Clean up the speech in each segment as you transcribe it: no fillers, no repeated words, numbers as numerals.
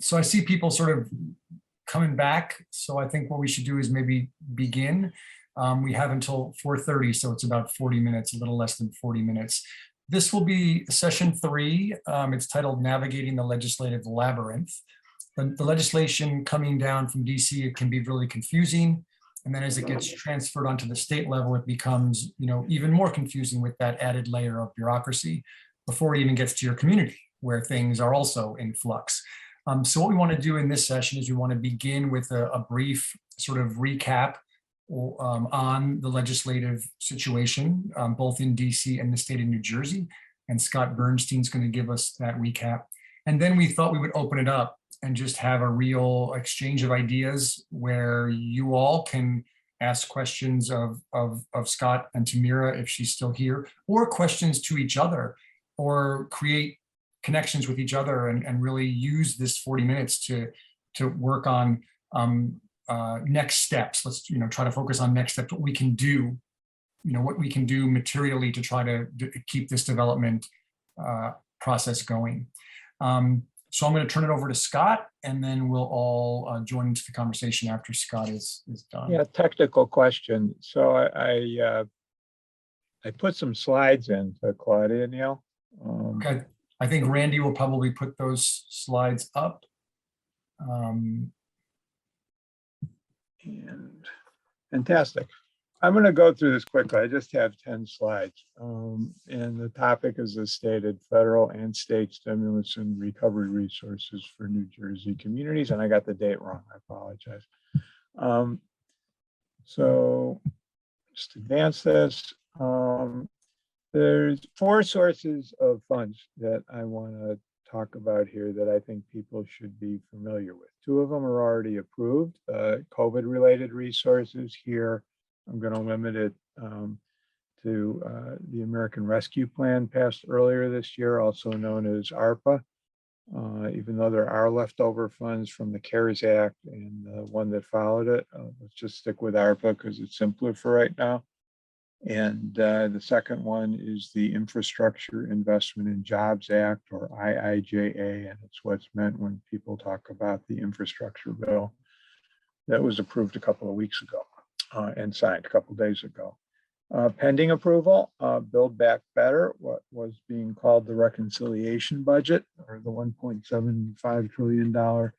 So I see people sort of coming back. So I think what we should do is maybe begin. We have until 4:30, so it's about 40 minutes, a little less than 40 minutes. This will be session 3. It's titled Navigating the Legislative Labyrinth. The legislation coming down from DC, it can be really confusing. And then as it gets transferred onto the state level, it becomes, even more confusing with that added layer of bureaucracy before it even gets to your community, where things are also in flux. So what we want to do in this session is we want to begin with a brief sort of recap on the legislative situation, both in DC and the state of New Jersey. And Scott Bernstein's going to give us that recap. And then we thought we would open it up and just have a real exchange of ideas where you all can ask questions of Scott and Tamira if she's still here, or questions to each other, or create connections with each other and really use this 40 minutes to work on next steps. Let's try to focus on next steps, what we can do, what we can do materially to try to keep this development process going. So I'm going to turn it over to Scott, and then we'll all join into the conversation after Scott is done. Yeah, technical question. So I put some slides in to Claudia, Neil. Okay. I think Randy will probably put those slides up. And fantastic. I'm going to go through this quickly. I just have 10 slides. And the topic is as stated, federal and state stimulus and recovery resources for New Jersey communities. And I got the date wrong. I apologize. So just advance this. There's 4 sources of funds that I want to talk about here that I think people should be familiar with. 2 of them are already approved, COVID-related resources here. I'm going to limit it to the American Rescue Plan passed earlier this year, also known as ARPA, even though there are leftover funds from the CARES Act and the one that followed it. Let's just stick with ARPA because it's simpler for right now. And the second one is the Infrastructure Investment in Jobs Act, or IIJA, and it's what's meant when people talk about the infrastructure bill that was approved a couple of weeks ago and signed a couple of days ago. Pending approval, Build Back Better, what was being called the reconciliation budget, or the $1.75 trillion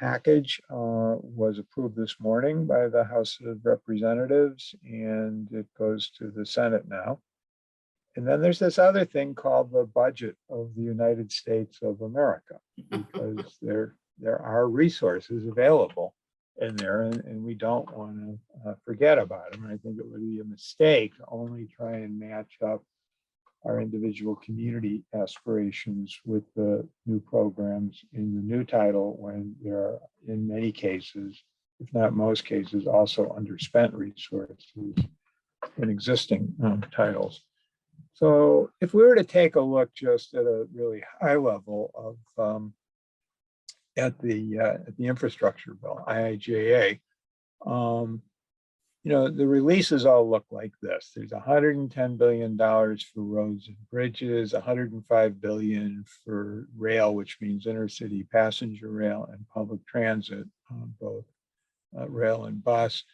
package, was approved this morning by the House of Representatives, and it goes to the Senate now. And then there's this other thing called the budget of the United States of America, because there are resources available in there, and we don't want to forget about them. I think it would be a mistake to only try and match up our individual community aspirations with the new programs in the new title, when there are, in many cases, if not most cases, also underspent resources in existing titles. So if we were to take a look just at a really high level of at the infrastructure bill, IIJA, the releases all look like this. There's $110 billion for roads and bridges, $105 billion for rail, which means intercity passenger rail and public transit, both rail and bus.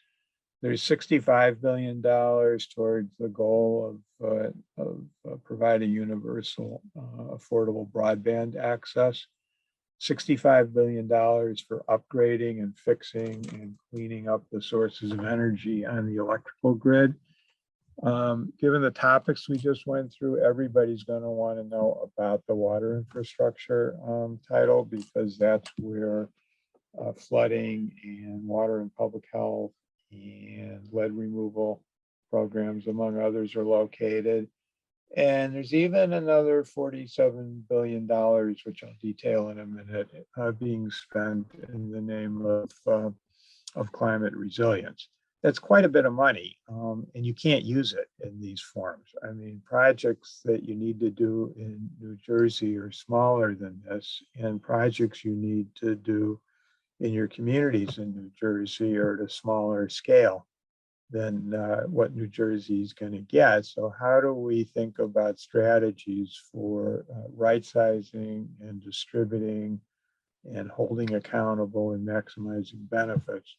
There's $65 billion towards the goal of providing universal affordable broadband access. $65 billion for upgrading and fixing and cleaning up the sources of energy on the electrical grid. Given the topics we just went through, everybody's going to want to know about the water infrastructure title, because that's where flooding and water and public health and lead removal programs, among others, are located. And there's even another $47 billion, which I'll detail in a minute, being spent in the name of climate resilience. That's quite a bit of money, and you can't use it in these forms. I mean, projects that you need to do in New Jersey are smaller than this, and projects you need to do in your communities in New Jersey are at a smaller scale than what New Jersey is going to get. So how do we think about strategies for right-sizing and distributing and holding accountable and maximizing benefits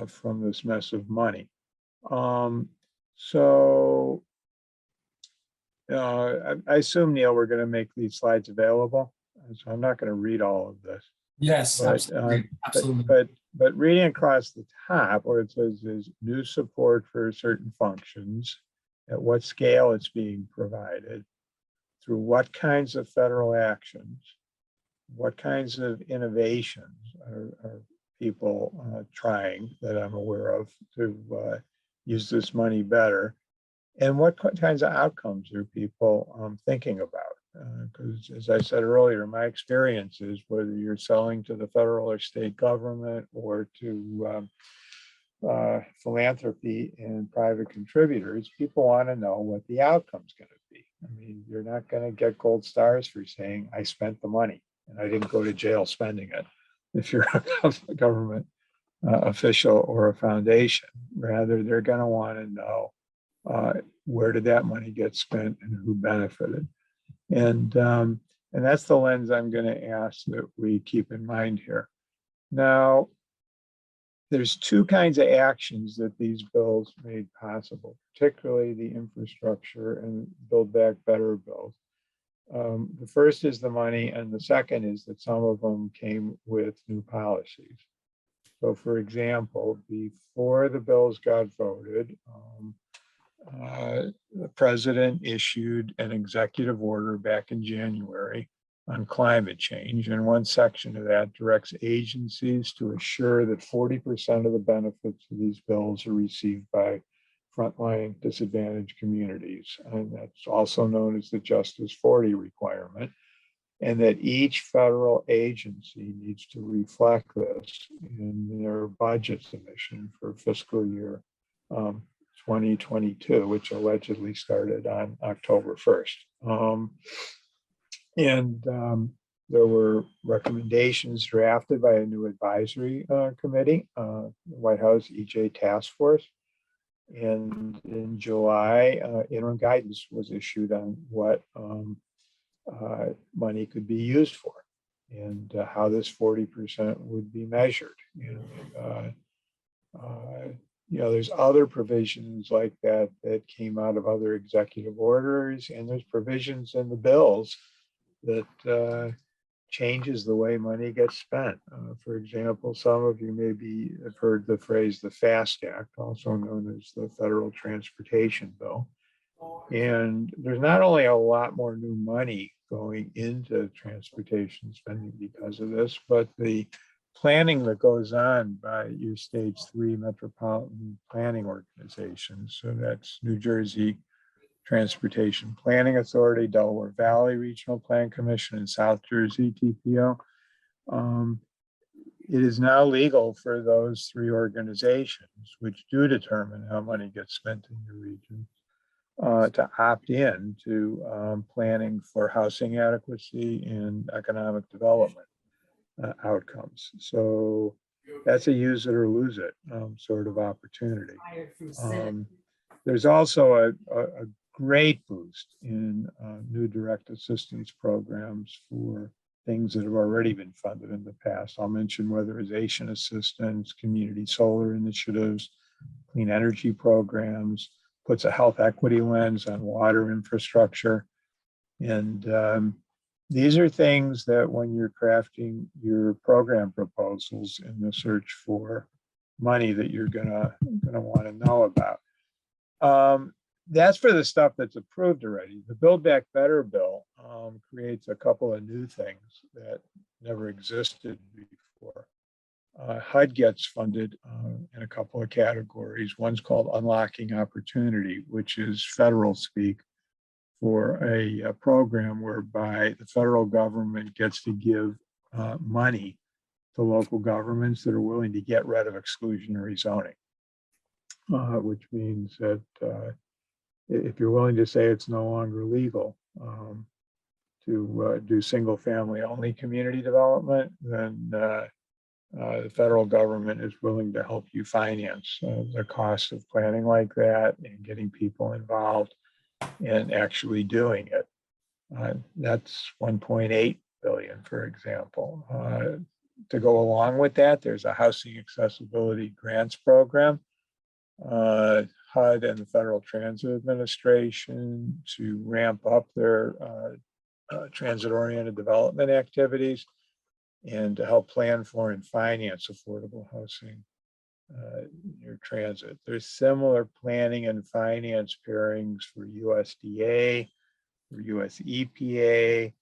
from this mess of money. So I assume, Neil, we're going to make these slides available. So I'm not going to read all of this. Yes, But, absolutely. Absolutely. but reading across the top, what it says is new support for certain functions, at what scale it's being provided, through what kinds of federal actions, what kinds of innovations are people trying that I'm aware of to use this money better, and what kinds of outcomes are people thinking about? Because as I said earlier, my experience is whether you're selling to the federal or state government or to philanthropy and private contributors, people want to know what the outcome's going to be. I mean, you're not going to get gold stars for saying, I spent the money and I didn't go to jail spending it if you're a government official or a foundation. Rather, they're going to want to know where did that money get spent and who benefited. And that's the lens I'm going to ask that we keep in mind here. Now, there's two kinds of actions that these bills made possible, particularly the infrastructure and Build Back Better bills. The first is the money, and the second is that some of them came with new policies. So, for example, before the bills got voted, the president issued an executive order back in January on climate change. And one section of that directs agencies to assure that 40% of the benefits of these bills are received by frontline disadvantaged communities. And that's also known as the Justice 40 requirement. And that each federal agency needs to reflect this in their budget submission for fiscal year 2022, which allegedly started on October 1st. There were recommendations drafted by a new advisory committee, the White House EJ Task Force. And in July, interim guidance was issued on what money could be used for and how this 40% would be measured. And, there's other provisions like that that came out of other executive orders, and there's provisions in the bills that changes the way money gets spent. For example, some of you maybe have heard the phrase the FAST Act, also known as the Federal Transportation Bill. And there's not only a lot more new money going into transportation spending because of this, but the planning that goes on by your stage 3 metropolitan planning organizations. So that's New Jersey Transportation Planning Authority, Delaware Valley Regional Plan Commission, and South Jersey TPO. It is now legal for those 3 organizations, which do determine how money gets spent in your region, to opt in to planning for housing adequacy and economic development outcomes. So that's a use it or lose it sort of opportunity. There's also a great boost in new direct assistance programs for things that have already been funded in the past. I'll mention weatherization assistance, community solar initiatives, clean energy programs, puts a health equity lens on water infrastructure. And these are things that when you're crafting your program proposals in the search for money that you're gonna want to know about. That's for the stuff that's approved already. The Build Back Better bill creates a couple of new things that never existed before. HUD gets funded in a couple of categories. One's called Unlocking Opportunity, which is federal speak for a program whereby the federal government gets to give money to local governments that are willing to get rid of exclusionary zoning, which means that if you're willing to say it's no longer legal to do single family only community development, then the federal government is willing to help you finance the cost of planning like that and getting people involved and actually doing it. That's $1.8 billion, for example. To go along with that, there's a housing accessibility grants program. HUD and the Federal Transit Administration to ramp up their transit-oriented development activities and to help plan for and finance affordable housing near transit. There's similar planning and finance pairings for USDA, for US EPA,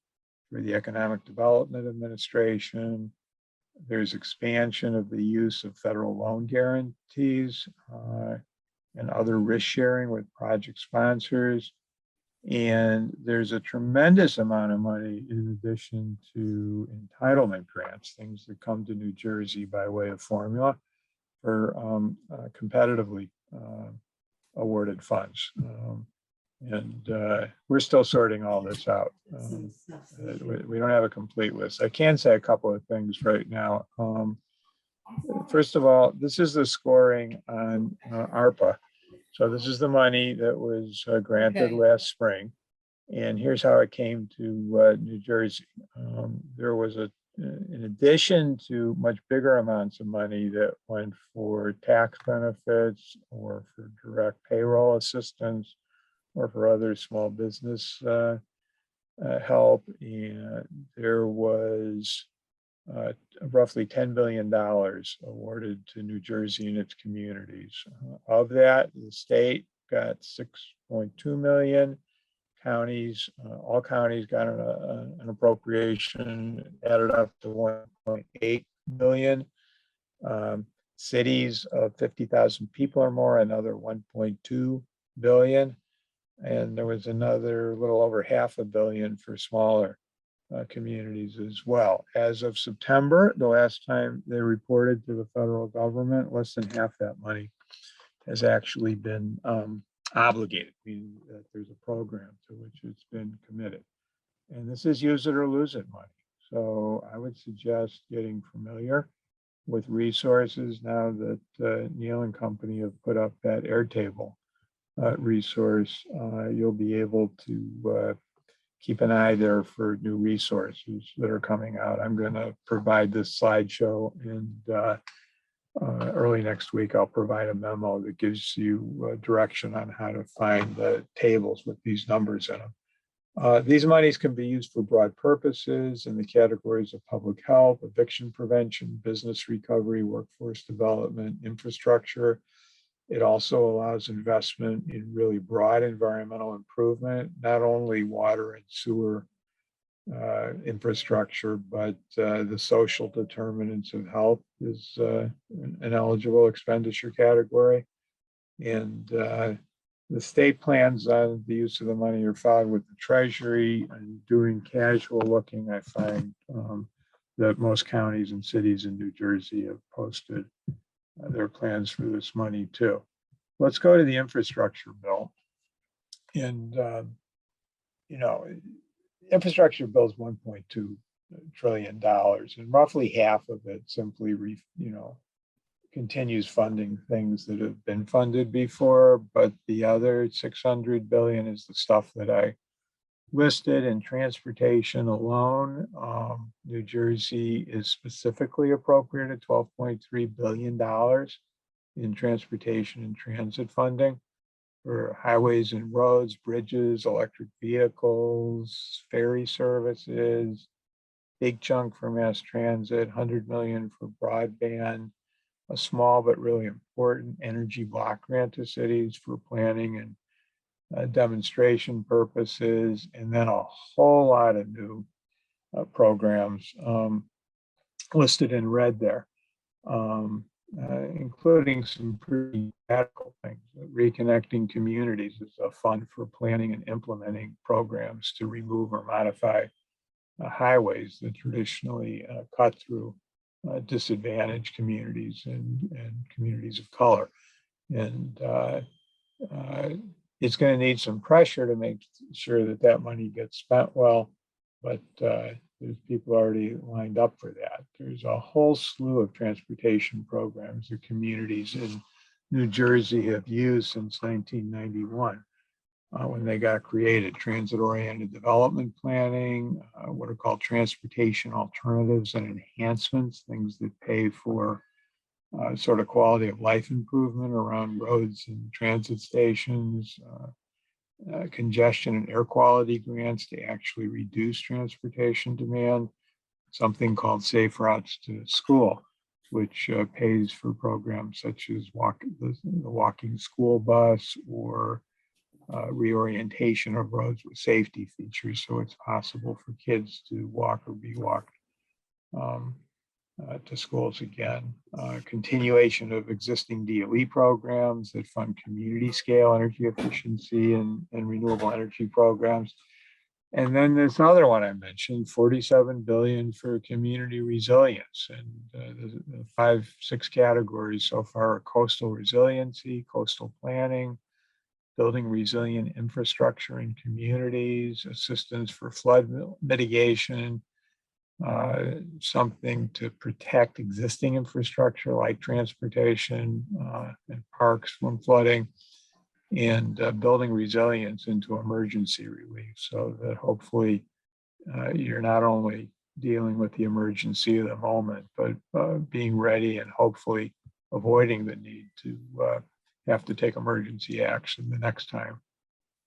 for the Economic Development Administration. There's expansion of the use of federal loan guarantees and other risk sharing with project sponsors. And there's a tremendous amount of money in addition to entitlement grants, things that come to New Jersey by way of formula for competitively awarded funds. We're still sorting all this out. We don't have a complete list. I can say a couple of things right now. First of all, this is the scoring on ARPA. So this is the money that was granted last spring. And here's how it came to New Jersey. There was in addition to much bigger amounts of money that went for tax benefits or for direct payroll assistance or for other small business help. And there was roughly $10 billion awarded to New Jersey and its communities. Of that, the state got 6.2 million. Counties, all counties got an appropriation added up to 1.8 billion. Cities of 50,000 people or more, another 1.2 billion. And there was another little over $500 million for smaller communities as well. As of September, the last time they reported to the federal government, less than half that money has actually been obligated, meaning that there's a program to which it's been committed. And this is use it or lose it money. So I would suggest getting familiar with resources now that Neil and company have put up that Airtable resource. You'll be able to keep an eye there for new resources that are coming out. I'm going to provide this slideshow, and early next week, I'll provide a memo that gives you direction on how to find the tables with these numbers in them. These monies can be used for broad purposes in the categories of public health, eviction prevention, business recovery, workforce development, infrastructure. It also allows investment in really broad environmental improvement, not only water and sewer infrastructure, but the social determinants of health is an eligible expenditure category. And the state plans on the use of the money are filed with the Treasury. And doing casual looking, I find that most counties and cities in New Jersey have posted their plans for this money too. Let's go to the infrastructure bill. And, infrastructure bill is $1.2 trillion, and roughly half of it simply, continues funding things that have been funded before, but the other 600 billion is the stuff that I listed in transportation alone. New Jersey is specifically appropriated $12.3 billion in transportation and transit funding for highways and roads, bridges, electric vehicles, ferry services, big chunk for mass transit, 100 million for broadband, a small but really important energy block grant to cities for planning and demonstration purposes, and then a whole lot of new programs listed in red there, including some pretty radical things. Reconnecting Communities is a fund for planning and implementing programs to remove or modify highways that traditionally cut through disadvantaged communities and communities of color. And it's going to need some pressure to make sure that that money gets spent well, but there's people already lined up for that. There's a whole slew of transportation programs that communities in New Jersey have used since 1991. when they got created. Transit-oriented development planning, what are called transportation alternatives and enhancements, things that pay for sort of quality of life improvement around roads and transit stations, congestion and air quality grants to actually reduce transportation demand, something called Safe Routes to School, which pays for programs such as the walking school bus or reorientation of roads with safety features, so it's possible for kids to walk or be walked to schools again. Continuation of existing DOE programs that fund community scale energy efficiency and renewable energy programs. And then this other one I mentioned, 47 billion for community resilience. And the 5-6 categories so far are coastal resiliency, coastal planning, building resilient infrastructure in communities, assistance for flood mitigation, something to protect existing infrastructure like transportation and parks from flooding, and building resilience into emergency relief so that hopefully you're not only dealing with the emergency of the moment, but being ready and hopefully avoiding the need to have to take emergency action the next time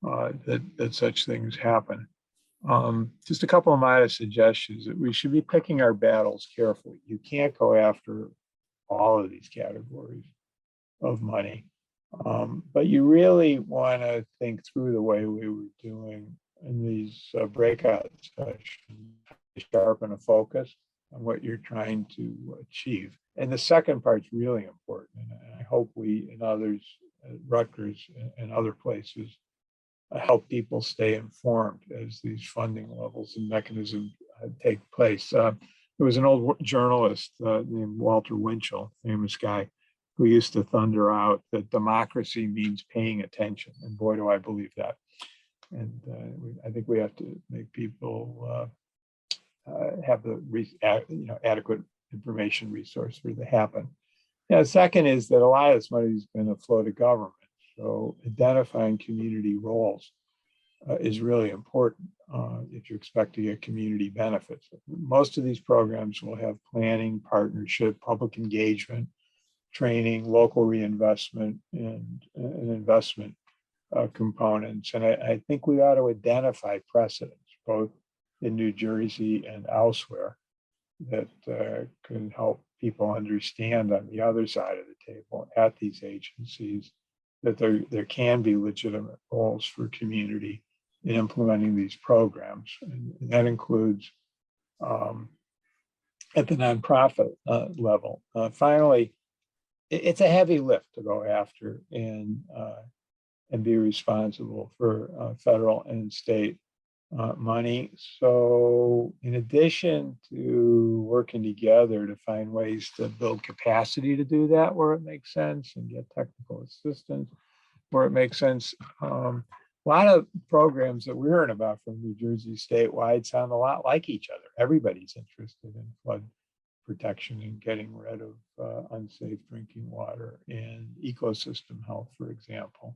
that such things happen. Just a couple of modest suggestions that we should be picking our battles carefully. You can't go after all of these categories of money, but you really want to think through the way we were doing in these breakout sessions, sharpen a focus on what you're trying to achieve. And the second part's really important, and I hope we and others at Rutgers and other places help people stay informed as these funding levels and mechanisms take place. There was an old journalist named Walter Winchell, famous guy, who used to thunder out that democracy means paying attention. And boy, do I believe that. And I think we have to make people have the adequate information resource for it to happen. Second is that a lot of this money has been a flow to government. So identifying community roles is really important if you expect to get community benefits. Most of these programs will have planning, partnership, public engagement, training, local reinvestment, and investment components. And I think we ought to identify precedents, both in New Jersey and elsewhere, that can help people understand on the other side of the table at these agencies that there can be legitimate roles for community in implementing these programs. And that includes at the nonprofit level. Finally, it's a heavy lift to go after and be responsible for federal and state money. So in addition to working together to find ways to build capacity to do that where it makes sense and get technical assistance where it makes sense, a lot of programs that we heard about from New Jersey statewide sound a lot like each other. Everybody's interested in flood protection and getting rid of unsafe drinking water and ecosystem health, for example.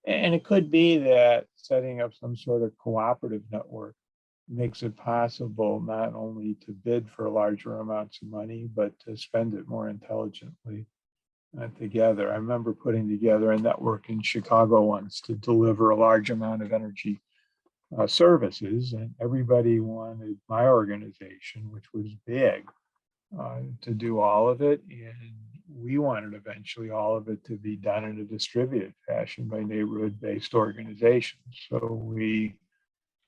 And it could be that setting up some sort of cooperative network makes it possible not only to bid for larger amounts of money, but to spend it more intelligently together. I remember putting together a network in Chicago once to deliver a large amount of energy services, and everybody wanted my organization, which was big, to do all of it. And we wanted eventually all of it to be done in a distributed fashion by neighborhood-based organizations. So we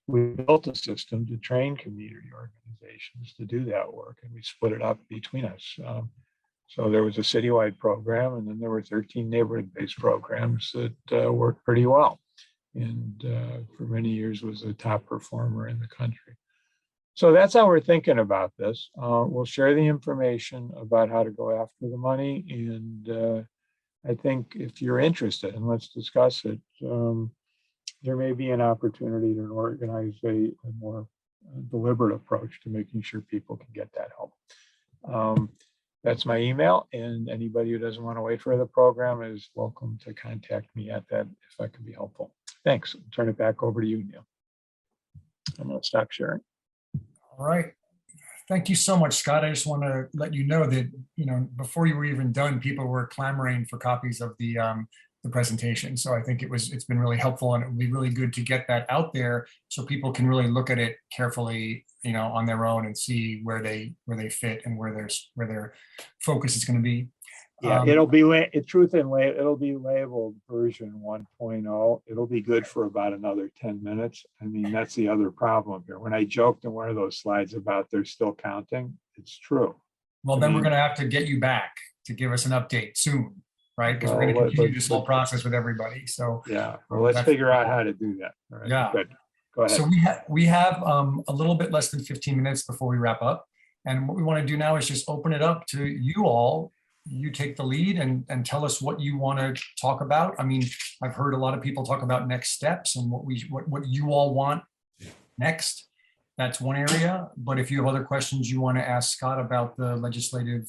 built a system to train community organizations to do that work, and we split it up between us. So there was a citywide program, and then there were 13 neighborhood-based programs that worked pretty well, and for many years was a top performer in the country. So that's how we're thinking about this. We'll share the information about how to go after the money. And I think if you're interested, and let's discuss it, there may be an opportunity to organize a more deliberate approach to making sure people can get that help. That's my email, and anybody who doesn't want to wait for the program is welcome to contact me at that if I can be helpful. Thanks. I'll turn it back over to you, Neil. I'm going to stop sharing. All right. Thank you so much, Scott. I just want to let you know that, before you were even done, people were clamoring for copies of the presentation. So I think it's been really helpful, and it would be really good to get that out there so people can really look at it carefully, on their own and see where they fit and where their focus is going to be. Yeah, it'll be it'll be labeled version 1.0. It'll be good for about another 10 minutes. I mean, that's the other problem here. When I joked in one of those slides about they're still counting, it's true. Well, then we're going to have to get you back to give us an update soon, right? Because we're going to continue this whole process with everybody. So yeah, well, let's figure out how to do that. All right, yeah. Good. Go ahead. So we have a little bit less than 15 minutes before we wrap up. And what we want to do now is just open it up to you all. You take the lead and tell us what you want to talk about. I mean, I've heard a lot of people talk about next steps and what you all want next. That's one area. But if you have other questions you want to ask Scott about the legislative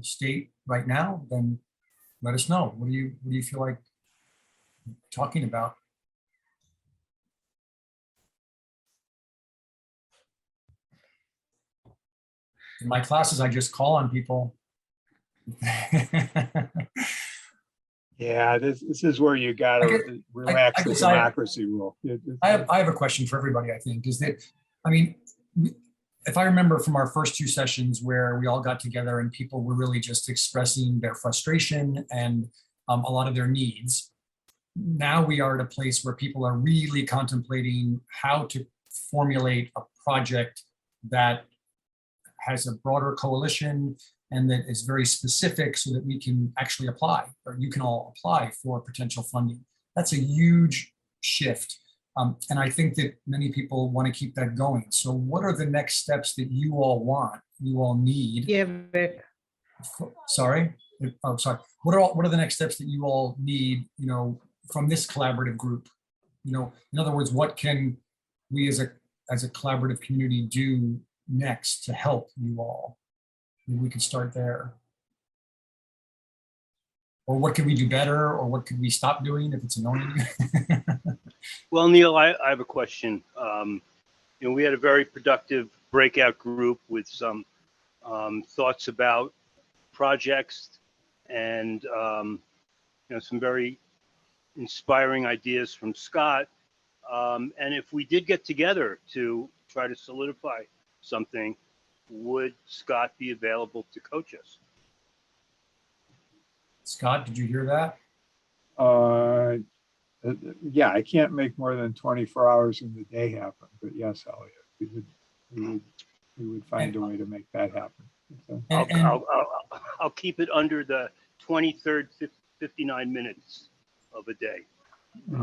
state right now, then let us know. What do you feel like talking about? In my classes, I just call on people. Yeah, this is where you got to relax the democracy rule. I have a question for everybody, I think, is that, I mean, if I remember from our first two sessions where we all got together and people were really just expressing their frustration and a lot of their needs, now we are at a place where people are really contemplating how to formulate a project that has a broader coalition and that is very specific so that we can actually apply, or you can all apply for potential funding. That's a huge shift. And I think that many people want to keep that going. So what are the next steps that you all want, you all need? Yeah, Vic. Sorry. Oh, sorry. What are the next steps that you all need, from this collaborative group? In other words, what can we as a collaborative community do next to help you all? Maybe we could start there. Or what could we do better, or what could we stop doing if it's annoying? Well, Neil, I have a question. We had a very productive breakout group with some thoughts about projects and some very inspiring ideas from Scott. And if we did get together to try to solidify something, would Scott be available to coach us? Scott, did you hear that? Yeah, I can't make more than 24 hours in the day happen, but yes, Elliot, we would find a way to make that happen. So. I'll keep it under the 23rd 59 minutes of a day.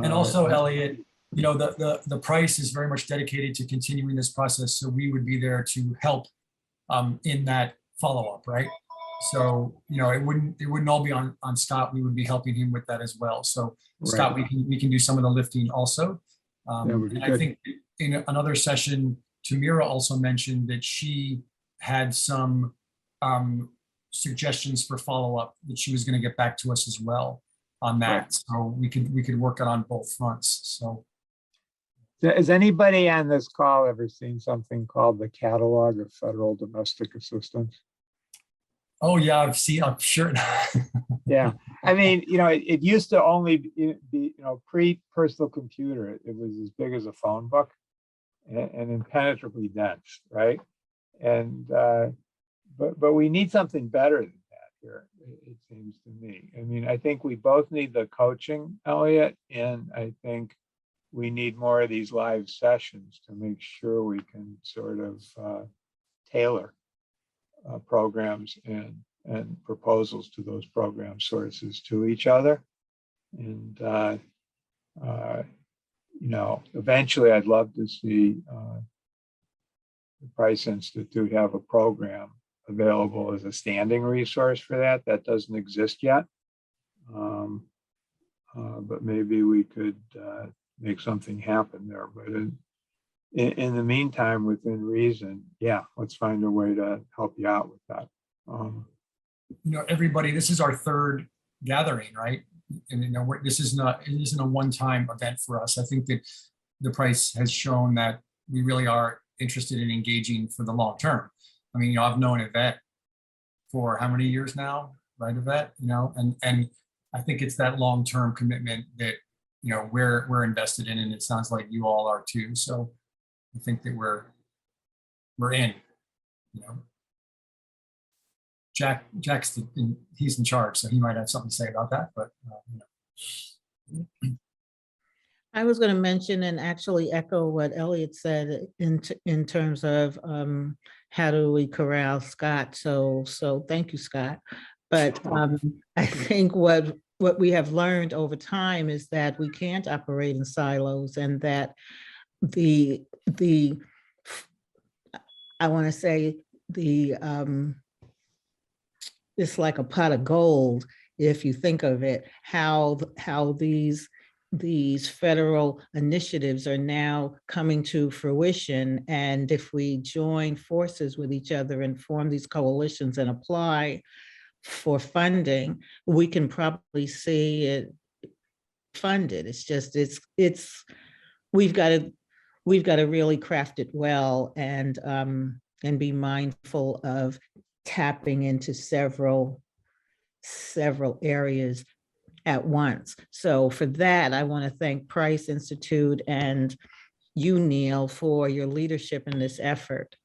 And also, Elliot, the price is very much dedicated to continuing this process, so we would be there to help in that follow-up, right? So it wouldn't all be on Scott. We would be helping him with that as well. So Scott, we can do some of the lifting also. And I think in another session, Tamira also mentioned that she had some suggestions for follow-up that she was going to get back to us as well on that. Right. So we could work it on both fronts. So. Has anybody on this call ever seen something called the Catalog of Federal Domestic Assistance? Oh yeah, I'm sure. Yeah, I mean, it used to only be, pre-personal computer. It was as big as a phone book and impenetrably dense, right? And but we need something better than that here, it seems to me. I mean, I think we both need the coaching, Elliot, and I think we need more of these live sessions to make sure we can sort of tailor programs and proposals to those program sources to each other. And, eventually I'd love to see the Price Institute have a program available as a standing resource for that. That doesn't exist yet. But maybe we could make something happen there. But in the meantime, within reason, yeah, let's find a way to help you out with that. Everybody, this is our third gathering, right? and this is not, it isn't a one-time event for us. I think that the price has shown that we really are interested in engaging for the long term. I mean, I've known Yvette for how many years now, right, Yvette? And I think it's that long-term commitment that we're invested in, and it sounds like you all are too. So I think that we're in. He's in charge, so he might have something to say about that. But I was going to mention and actually echo what Elliot said in terms of how do we corral Scott. So thank you, Scott. But I think what we have learned over time is that we can't operate in silos, and that I want to say it's like a pot of gold if you think of it, how these federal initiatives are now coming to fruition. And if we join forces with each other and form these coalitions and apply for funding, we can probably see it funded. It's just, we've got to really craft it well and be mindful of tapping into several areas at once. So for that, I want to thank Price Institute and you, Neil, for your leadership in this effort.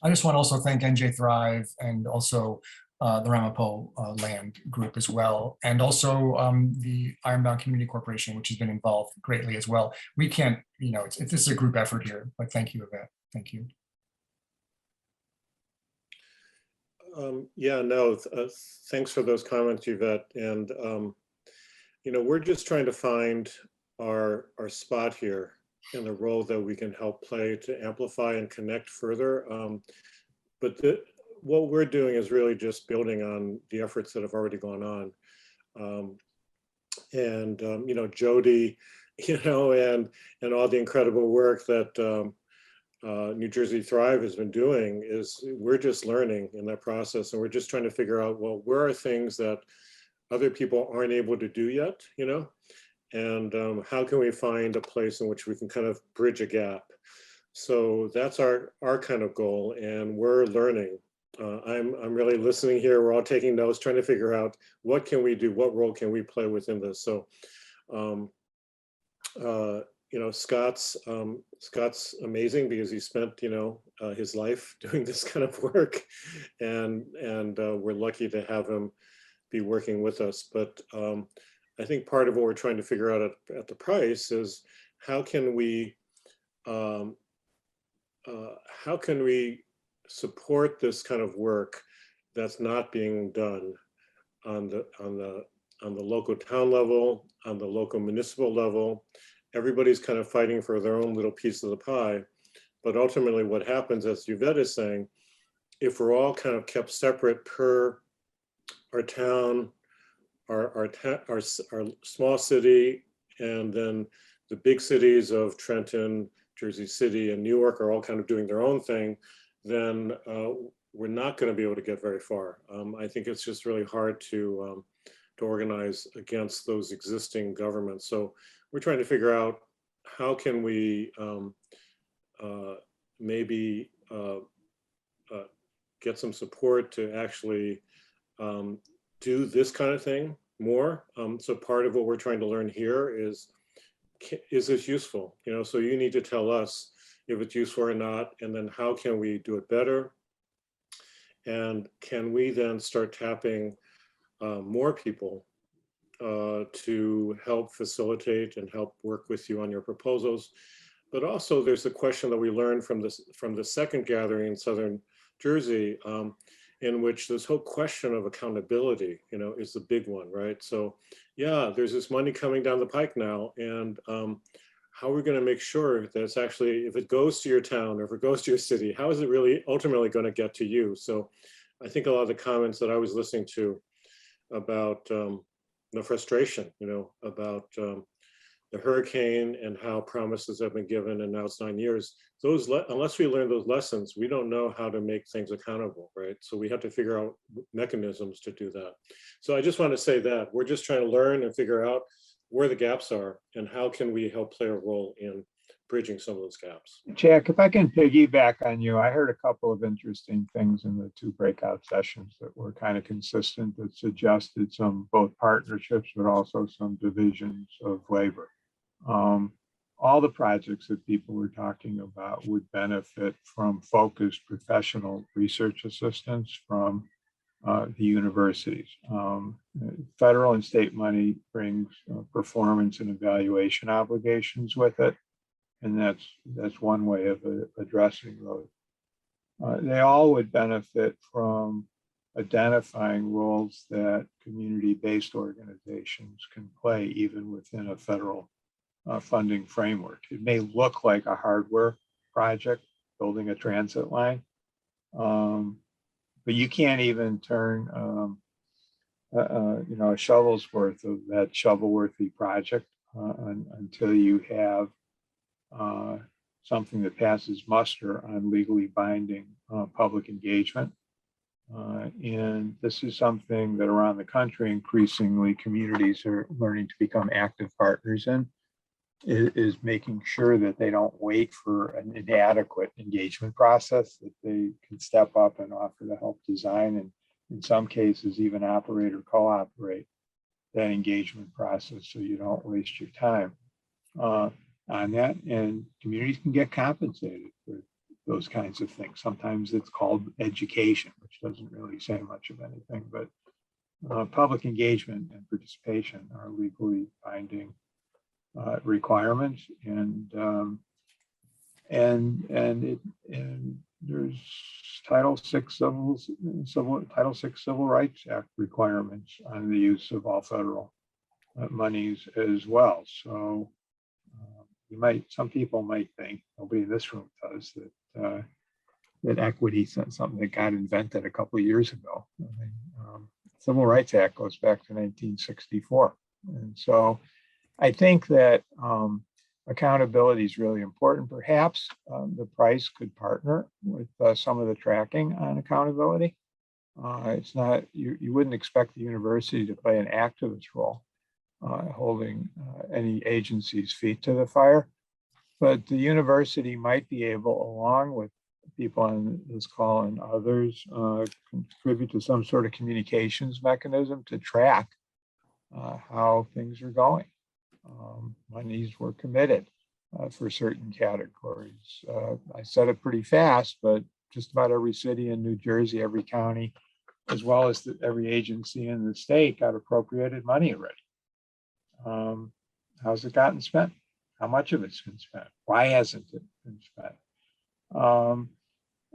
I just want to also thank NJ Thrive and also the Ramapo Land Group as well, and also the Ironbound Community Corporation, which has been involved greatly as well. We can't, this is a group effort here, but thank you, Yvette. Thank you. Yeah, no, thanks for those comments, Yvette. And, we're just trying to find our spot here and the role that we can help play to amplify and connect further. But what we're doing is really just building on the efforts that have already gone on. Jody, and all the incredible work that New Jersey Thrive has been doing we're just learning in that process, and we're just trying to figure out, well, where are things that other people aren't able to do yet, and how can we find a place in which we can kind of bridge a gap? So that's our kind of goal, and we're learning. I'm really listening here. We're all taking notes, trying to figure out what can we do, what role can we play within this. So, Scott's amazing because he spent, his life doing this kind of work, and we're lucky to have him be working with us. But I think part of what we're trying to figure out at the Price is how can we support this kind of work that's not being done on the local town level, on the local municipal level. Everybody's kind of fighting for their own little piece of the pie. But ultimately what happens, as Yvette is saying, if we're all kind of kept separate per our town, our small city, and then the big cities of Trenton, Jersey City, and Newark are all kind of doing their own thing, then we're not going to be able to get very far. I think it's just really hard to organize against those existing governments. So we're trying to figure out how can we maybe get some support to actually do this kind of thing more. So part of what we're trying to learn here is this useful? So you need to tell us if it's useful or not, and then how can we do it better? And can we then start tapping more people to help facilitate and help work with you on your proposals? But also there's a question that we learned from the second gathering in Southern Jersey, in which this whole question of accountability, is the big one, right? So yeah, there's this money coming down the pike now, and how are we going to make sure that it's actually, if it goes to your town or if it goes to your city, how is it really ultimately going to get to you? So I think a lot of the comments that I was listening to about the frustration, about the hurricane and how promises have been given, and now it's 9 years. Unless we learn those lessons, we don't know how to make things accountable, right? So we have to figure out mechanisms to do that. So I just want to say that we're just trying to learn and figure out where the gaps are and how can we help play a role in bridging some of those gaps. Jack, if I can piggyback on you, I heard a couple of interesting things in the 2 breakout sessions that were kind of consistent, that suggested some both partnerships, but also some divisions of labor. All the projects that people were talking about would benefit from focused professional research assistance from the universities. Federal and state money brings performance and evaluation obligations with it. And that's one way of addressing those. They all would benefit from identifying roles that community-based organizations can play even within a federal funding framework. It may look like a hardware project, building a transit line, but you can't even turn a shovel's worth of that shovel-worthy project until you have something that passes muster on legally binding public engagement. And this is something that around the country, increasingly communities are learning to become active partners in, is making sure that they don't wait for an inadequate engagement process, that they can step up and offer to help design, and in some cases even operate or co-operate that engagement process so you don't waste your time on that. And communities can get compensated for those kinds of things. Sometimes it's called education, which doesn't really say much of anything, but public engagement and participation are legally binding requirements, and there's Title VI Civil Rights Act requirements on the use of all federal monies as well. So some people might think, nobody in this room does, that equity is something that got invented a couple of years ago. I mean, Civil Rights Act goes back to 1964, and so I think that accountability is really important. Perhaps the price could partner with some of the tracking on accountability. It's not, you wouldn't expect the university to play an activist role holding any agency's feet to the fire, but the university might be able, along with people on this call and others, contribute to some sort of communications mechanism to track how things are going. Monies were committed for certain categories. I said it pretty fast, but just about every city in New Jersey, every county, as well as every agency in the state got appropriated money already. How's it gotten spent? How much of it's been spent? Why hasn't it been spent?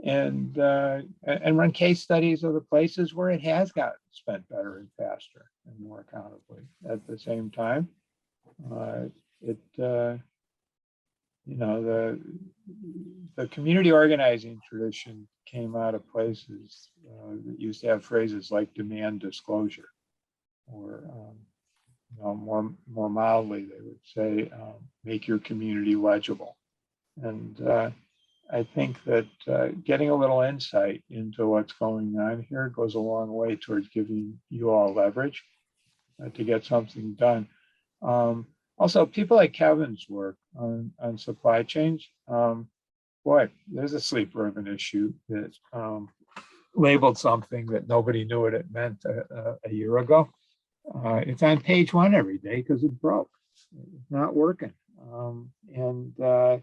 And run case studies of the places where it has gotten spent better and faster and more accountably. At the same time, the community organizing tradition came out of places that used to have phrases like demand disclosure, or more mildly, they would say, make your community legible. And I think that getting a little insight into what's going on here goes a long way towards giving you all leverage to get something done. Also, people like Kevin's work on supply chains, boy, there's a sleeper of an issue that labeled something that nobody knew what it meant a year ago. It's on page 1 every day because it broke. It's not working. It's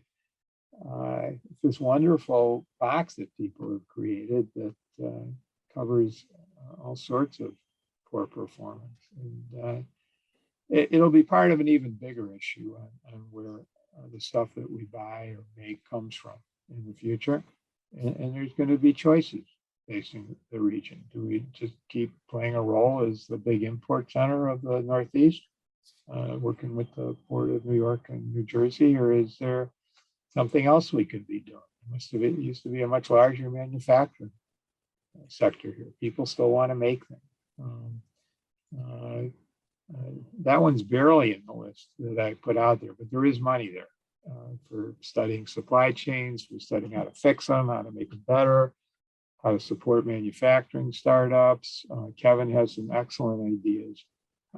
this wonderful box that people have created that covers all sorts of poor performance. And it'll be part of an even bigger issue on where the stuff that we buy or make comes from in the future. And there's going to be choices facing the region. Do we just keep playing a role as the big import center of the Northeast, working with the Port of New York and New Jersey, or is there something else we could be doing? It used to be a much larger manufacturing sector here. People still want to make things. that one's barely in the list that I put out there, but there is money there for studying supply chains, for studying how to fix them, how to make them better, how to support manufacturing startups. Kevin has some excellent ideas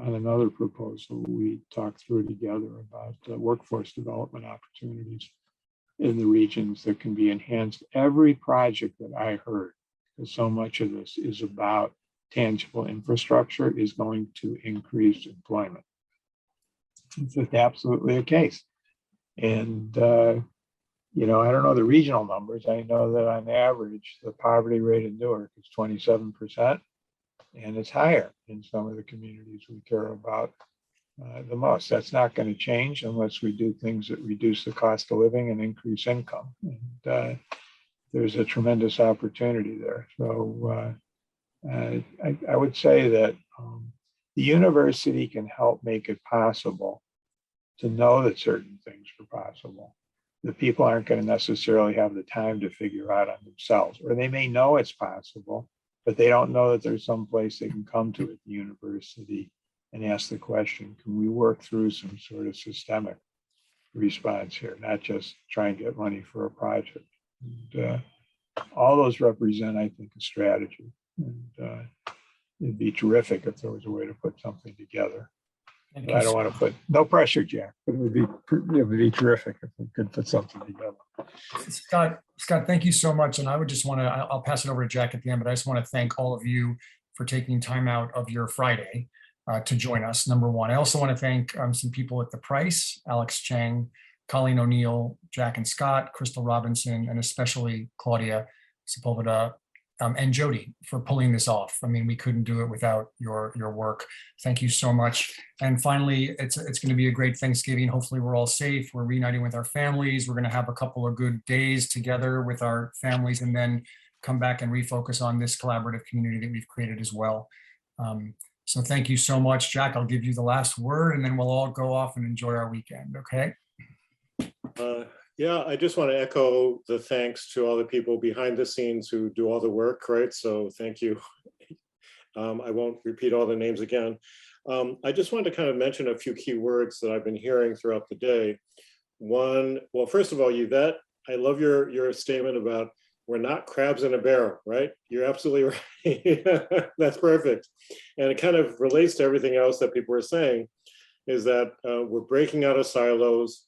on another proposal we talked through together about workforce development opportunities in the regions that can be enhanced. Every project that I heard, because so much of this is about tangible infrastructure, is going to increase employment. It's just absolutely a case. And, you know, I don't know the regional numbers. I know that on average, the poverty rate in Newark is 27%, and it's higher in some of the communities we care about the most. That's not going to change unless we do things that reduce the cost of living and increase income. And there's a tremendous opportunity there. So I would say that the university can help make it possible to know that certain things are possible. The people aren't going to necessarily have the time to figure out on themselves, or they may know it's possible, but they don't know that there's some place they can come to at the university and ask the question, can we work through some sort of systemic response here, not just try and get money for a project. And, all those represent, I think, a strategy. And it'd be terrific if there was a way to put something together. But I don't want to put, no pressure, Jack, but it would be terrific if we could put something together. Scott, thank you so much. And I would just want to, I'll pass it over to Jack at the end, but I just want to thank all of you for taking time out of your Friday to join us, number one. I also want to thank some people at the Price, Alex Chang, Colleen O'Neill, Jack and Scott, Crystal Robinson, and especially Claudia Sepulveda and Jody for pulling this off. I mean, we couldn't do it without your work. Thank you so much. And finally, it's going to be a great Thanksgiving. Hopefully we're all safe. We're reuniting with our families. We're going to have a couple of good days together with our families and then come back and refocus on this collaborative community that we've created as well. So thank you so much, Jack. I'll give you the last word and then we'll all go off and enjoy our weekend, okay? Yeah, I just want to echo the thanks to all the people behind the scenes who do all the work, right? So thank you. I won't repeat all the names again. I just wanted to kind of mention a few key words that I've been hearing throughout the day. One, well, first of all, Yvette, I love your statement about we're not crabs in a barrel, right? You're absolutely right. That's perfect. And it kind of relates to everything else that people are saying, is that we're breaking out of silos.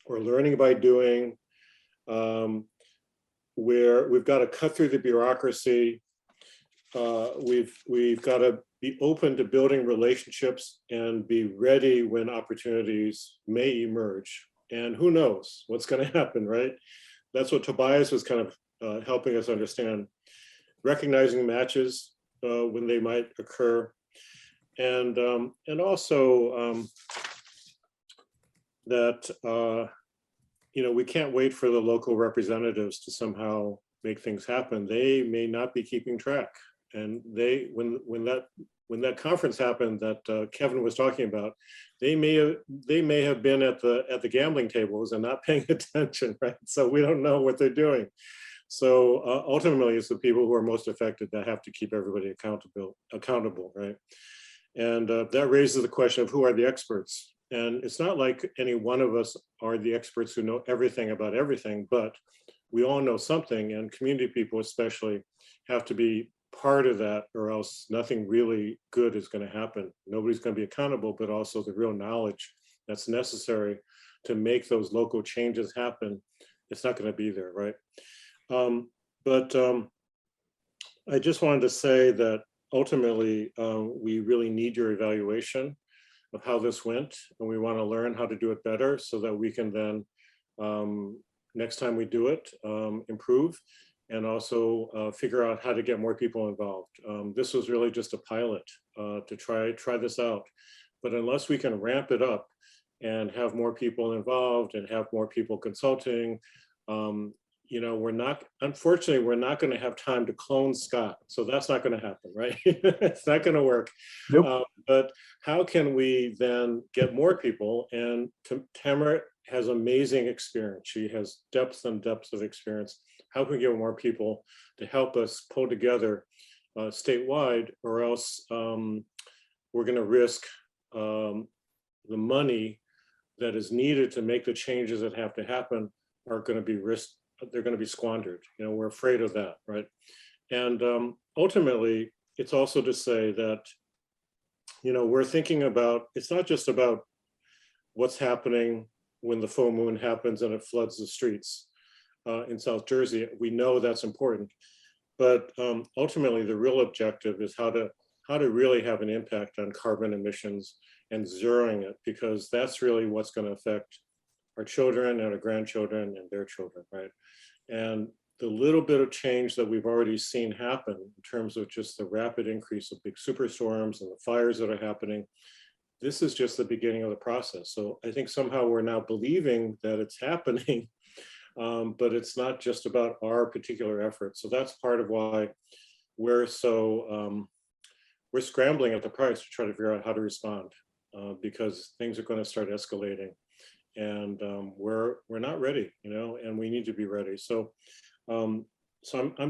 We're learning by doing, where we've got to cut through the bureaucracy. We've got to be open to building relationships and be ready when opportunities may emerge. And who knows what's going to happen, right? That's what Tobias was kind of helping us understand. Recognizing matches when they might occur. And also, that you know, we can't wait for the local representatives to somehow make things happen. They may not be keeping track, and when that conference happened that Kevin was talking about, they may have been at the gambling tables and not paying attention, right? So we don't know what they're doing. So ultimately, it's the people who are most affected that have to keep everybody accountable, right? And that raises the question of who are the experts. And it's not like any one of us are the experts who know everything about everything, but we all know something, and community people especially have to be part of that, or else nothing really good is going to happen. Nobody's going to be accountable, but also the real knowledge that's necessary to make those local changes happen, it's not going to be there, right? I just wanted to say that ultimately, we really need your evaluation of how this went, and we want to learn how to do it better so that we can then, next time we do it, improve, and also figure out how to get more people involved. This was really just a pilot to try this out, but unless we can ramp it up and have more people involved and have more people consulting, you know, unfortunately, we're not going to have time to clone Scott. So that's not going to happen, right? It's not going to work. Nope. But how can we then get more people? And Tamara has amazing experience. She has depth and depth of experience. How can we get more people to help us pull together statewide, or else we're going to risk the money that is needed to make the changes that have to happen are going to be they're going to be squandered. You know, we're afraid of that, right? And ultimately, it's also to say that, you know, we're thinking about, it's not just about what's happening when the full moon happens and it floods the streets in South Jersey. We know that's important, but ultimately the real objective is how to really have an impact on carbon emissions and zeroing it, because that's really what's going to affect our children and our grandchildren and their children, right? And the little bit of change that we've already seen happen in terms of just the rapid increase of big superstorms and the fires that are happening, this is just the beginning of the process. So I think somehow we're now believing that it's happening, but it's not just about our particular efforts. So that's part of why we're so, we're scrambling at the price to try to figure out how to respond, because things are going to start escalating, and we're not ready, you know, and we need to be ready. So, I'm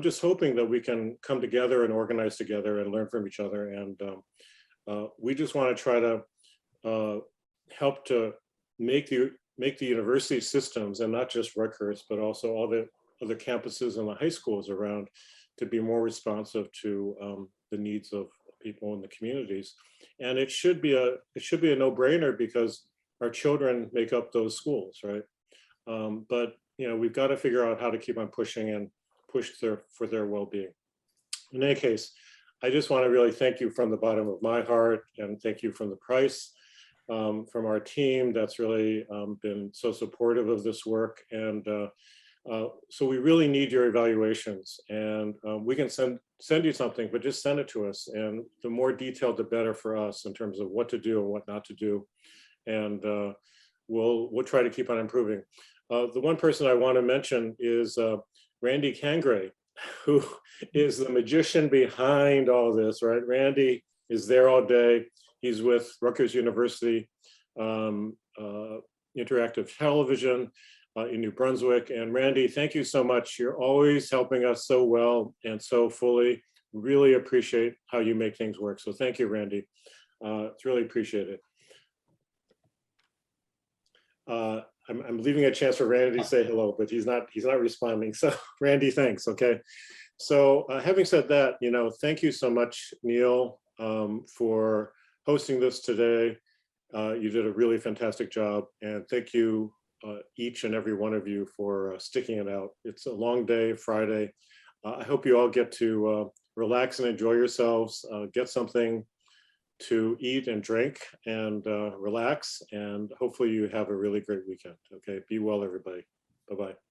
just hoping that we can come together and organize together and learn from each other, and we just want to try to help to make the university systems, and not just Rutgers, but also all the other campuses and the high schools around, to be more responsive to the needs of people in the communities. And it should be a no-brainer, because our children make up those schools, right? But you know, we've got to figure out how to keep on pushing and push for their well-being. In any case, I just want to really thank you from the bottom of my heart, and thank you from the Price, from our team that's really been so supportive of this work. And so we really need your evaluations, and we can send you something, but just send it to us. And the more detailed, the better for us in terms of what to do and what not to do. And we'll try to keep on improving. The one person I want to mention is Randy Cangray, who is the magician behind all this, right? Randy is there all day. He's with Rutgers University Interactive Television in New Brunswick. And Randy, thank you so much. You're always helping us so well and so fully. Really appreciate how you make things work. So thank you, Randy. It's really appreciated. I'm leaving a chance for Randy to say hello, but he's not responding. So Randy, thanks. Okay. So having said that, you know, thank you so much, Neil, for hosting this today. You did a really fantastic job, and thank you each and every one of you for sticking it out. It's a long day, Friday. I hope you all get to relax and enjoy yourselves, get something to eat and drink, and relax, and hopefully you have a really great weekend. Okay, be well, everybody. Bye-bye.